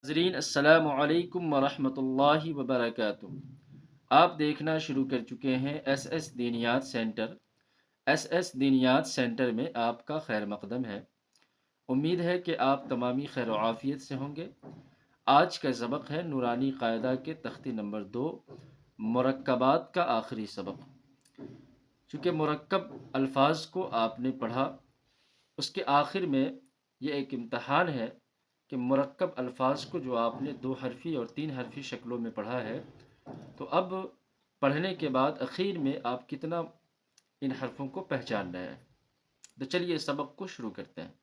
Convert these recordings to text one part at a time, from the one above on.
ناظرین السلام علیکم ورحمۃ اللہ وبرکاتہ۔ آپ دیکھنا شروع کر چکے ہیں ایس ایس دینیات سینٹر۔ ایس ایس دینیات سینٹر میں آپ کا خیر مقدم ہے۔ امید ہے کہ آپ تمامی خیر و عافیت سے ہوں گے۔ آج کا سبق ہے نورانی قاعدہ کے تختی نمبر 2، مرکبات کا آخری سبق۔ چونکہ مرکب الفاظ کو آپ نے پڑھا، اس کے آخر میں یہ ایک امتحان ہے کہ مرکب الفاظ کو جو آپ نے 2 حرفی اور 3 حرفی شکلوں میں پڑھا ہے، تو اب پڑھنے کے بعد اخیر میں آپ کتنا ان حرفوں کو پہچان رہے ہیں۔ تو چلیے سبق کو شروع کرتے ہیں۔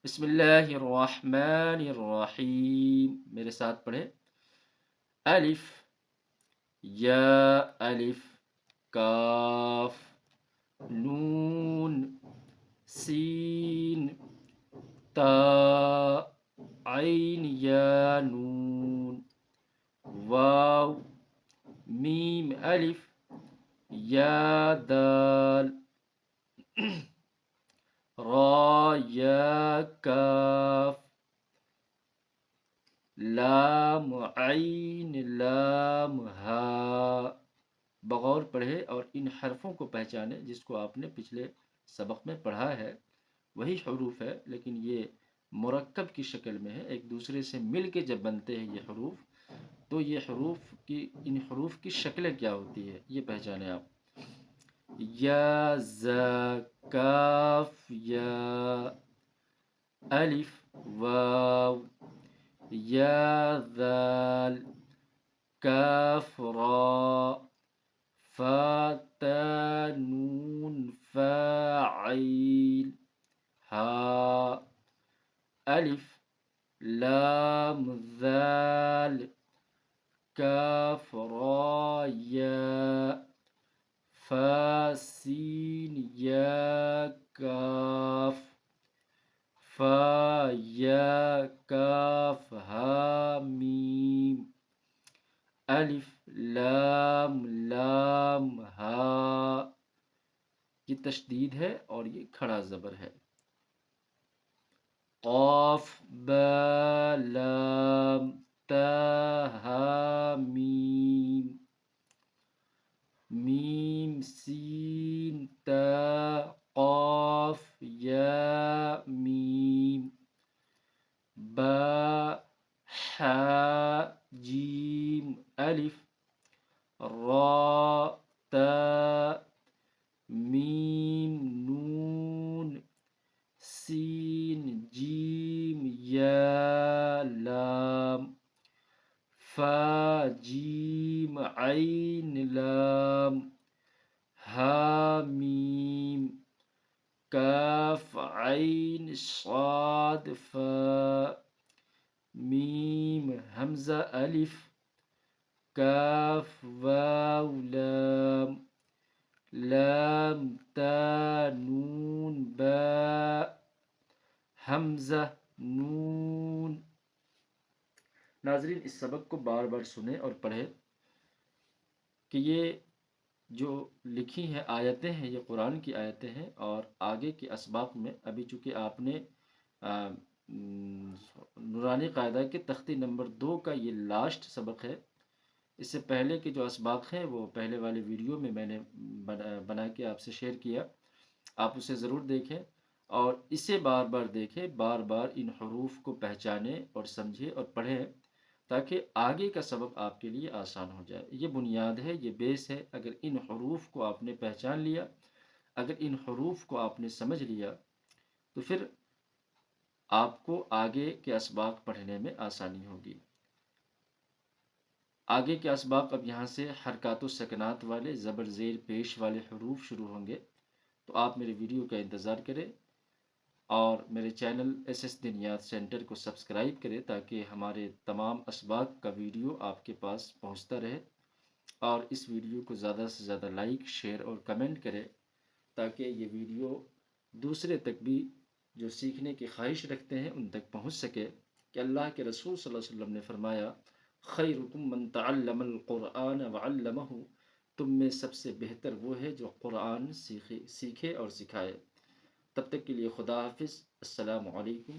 بسم اللہ الرحمن الرحیم، میرے ساتھ پڑھیں۔ الف، یا الف، کاف، نون، سین، تا، عین یا نون، واو، میم الف، یا دال، را یا کاف، لام عین لام ہا۔ بغور پڑھے اور ان حرفوں کو پہچانے جس کو آپ نے پچھلے سبق میں پڑھا ہے، وہی حروف ہے لیکن یہ مرکب کی شکل میں ہے، ایک دوسرے سے مل کے جب بنتے ہیں یہ حروف، تو یہ حروف کی ان حروف کی شکلیں کیا ہوتی ہے یہ پہچانے آپ۔ یا زا، کاف یا، الف واو، یا ذال، کاف را، فا تا نون فا عین، ہا، الف لام ذال، کاف را یا، فا سین یا کاف، فا یا کاف ہا میم، الف لام لام ہا۔ یہ تشدید ہے اور یہ کھڑا زبر ہے۔ قاف با لام تا ہا میم، میم سین تا قاف یا میم، با حا جیم الف، را تا میم نون، سین جیم یا لام، فا جیم عین لام، ہا میم، کاف عین صاد فا، میم حمزہ الف، کاف واو لام، لام تا نون با، حمزہ نون۔ ناظرین اس سبق کو بار بار سنیں اور پڑھیں کہ یہ جو لکھی ہیں آیتیں ہیں یہ قرآن کی آیتیں ہیں، اور آگے کے اسباق میں ابھی چونکہ آپ نے نورانی قاعدہ کے تختی نمبر 2 کا یہ لاسٹ سبق ہے۔ اس سے پہلے کے جو اسباق ہیں وہ پہلے والے ویڈیو میں نے بنا کے آپ سے شیئر کیا، آپ اسے ضرور دیکھیں اور اسے بار بار دیکھیں، بار بار ان حروف کو پہچانیں اور سمجھیں اور پڑھیں تاکہ آگے کا سبق آپ کے لیے آسان ہو جائے۔ یہ بنیاد ہے، یہ بیس ہے۔ اگر ان حروف کو آپ نے پہچان لیا، اگر ان حروف کو آپ نے سمجھ لیا، تو پھر آپ کو آگے کے اسباق پڑھنے میں آسانی ہوگی۔ آگے کے اسباق اب یہاں سے حرکات و سکنات والے زبر زیر پیش والے حروف شروع ہوں گے، تو آپ میرے ویڈیو کا انتظار کریں اور میرے چینل ایس ایس دینیات سینٹر کو سبسکرائب کریں تاکہ ہمارے تمام اسباق کا ویڈیو آپ کے پاس پہنچتا رہے، اور اس ویڈیو کو زیادہ سے زیادہ لائک، شیئر اور کمنٹ کریں تاکہ یہ ویڈیو دوسرے تک بھی جو سیکھنے کی خواہش رکھتے ہیں ان تک پہنچ سکے کہ اللہ کے رسول صلی اللہ علیہ وسلم نے فرمایا خیرکم من تعلم القرآن وعلمہ، تم میں سب سے بہتر وہ ہے جو قرآن سیکھے اور سکھائے۔ تب تک کے لیے خدا حافظ، السلام علیکم